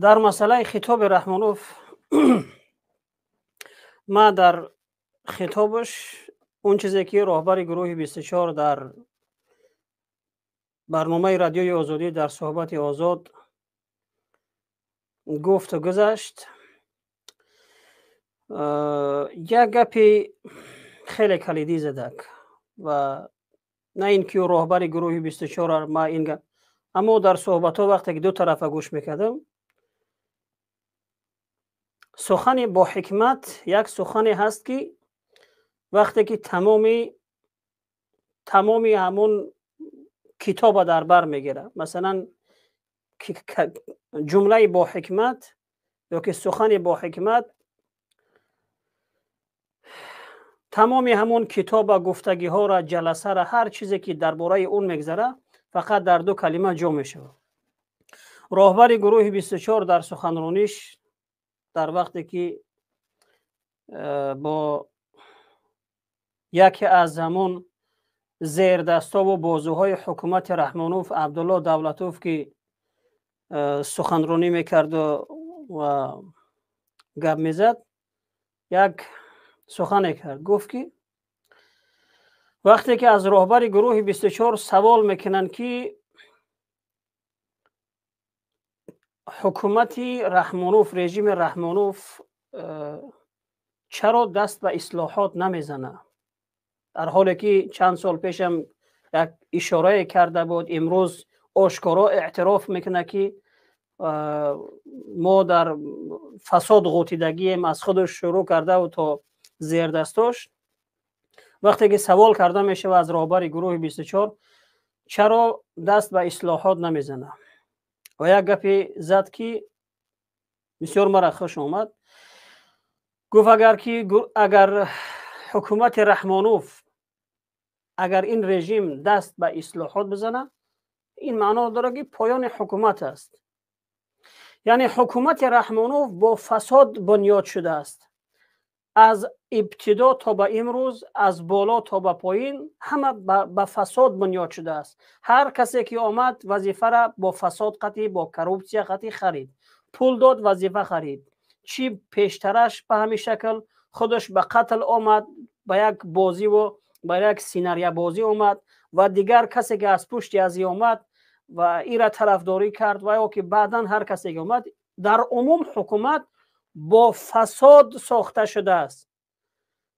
در مسئله خطاب رحمانوف ما در خطابش اون چیزی که راهبر گروه 24 در برنامه رادیوی آزادی در صحبت آزاد گفت و گذشت، یک گپی خیلی کلیدی زدک و نه اینکه راهبر گروه 24 ما این گپ، اما در صحبت ها وقتی که دو طرف گوش میکردم، سخن با حکمت یک سخنی هست که وقتی که تمامی همون کتاب در بر میگیره، مثلا جمله با حکمت یا که سخن با حکمت تمامی همون کتاب گفتگی ها را، جلسه را، هر چیزی که درباره اون میگذره فقط در دو کلمه جمع میشه. راهبر گروه 24 در سخنرانیش در وقتی که با یکی از همون زیر دستا و بازوهای حکومت رحمانوف، عبدالله دولتوف، که سخنرانی میکرد و گپ میزد، یک سخنی کرد. گفت که وقتی که از راهبر گروه 24 سوال میکنن که حکومت رحمانوف، رژیم رحمانوف چرا دست به اصلاحات نمیزنه، در حالی که چند سال پیشم یک اشاره کرده بود، امروز آشکارا اعتراف میکنه که ما در فساد غوطیدگی از خودش شروع کرده و تا زیر دستاش. وقتی که سوال کرده میشه از راهبر گروه 24 چرا دست به اصلاحات نمیزنه، و یک گپی زد که بسیار مرا خوش آمد. گفت اگر حکومت رحمانوف، اگر این رژیم دست به اصلاحات بزنه، این معنا داره که پایان حکومت است. یعنی حکومت رحمانوف با فساد بنیاد شده است، از ابتدا تا به امروز، از بالا تا به پایین همه به فساد بنیاد شده است. هر کسی که آمد وظیفه را با فساد قطعی، با کروپسیا قطعی خرید، پول داد وظیفه خرید. چی پیشترش به همین شکل خودش به قتل آمد، به یک بازی و به یک سیناریا بازی آمد، و دیگر کسی که از پشت ازی آمد و این را طرفداری کرد، و یا که بعدا هر کسی که آمد، در عموم حکومت با فساد ساخته شده است.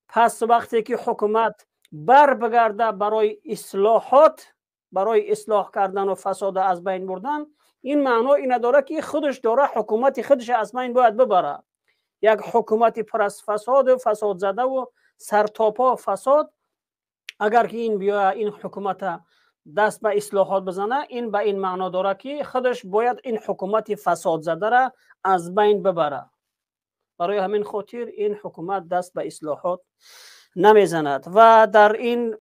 پس وقتی که حکومت بر بگرده برای اصلاحات، برای اصلاح کردن و فساد از بین بردن، این معنا این داره که خودش داره حکومت خودش از بین باید ببره. یک حکومت پر از فساد و فساد زده و سرتاپا فساد، اگر که این بیا این حکومت دست به اصلاحات بزنه، این به این معنا داره که خودش باید این حکومت فساد زده را از بین ببره. برای همین خاطر این حکومت دست به اصلاحات نمیزند. و در این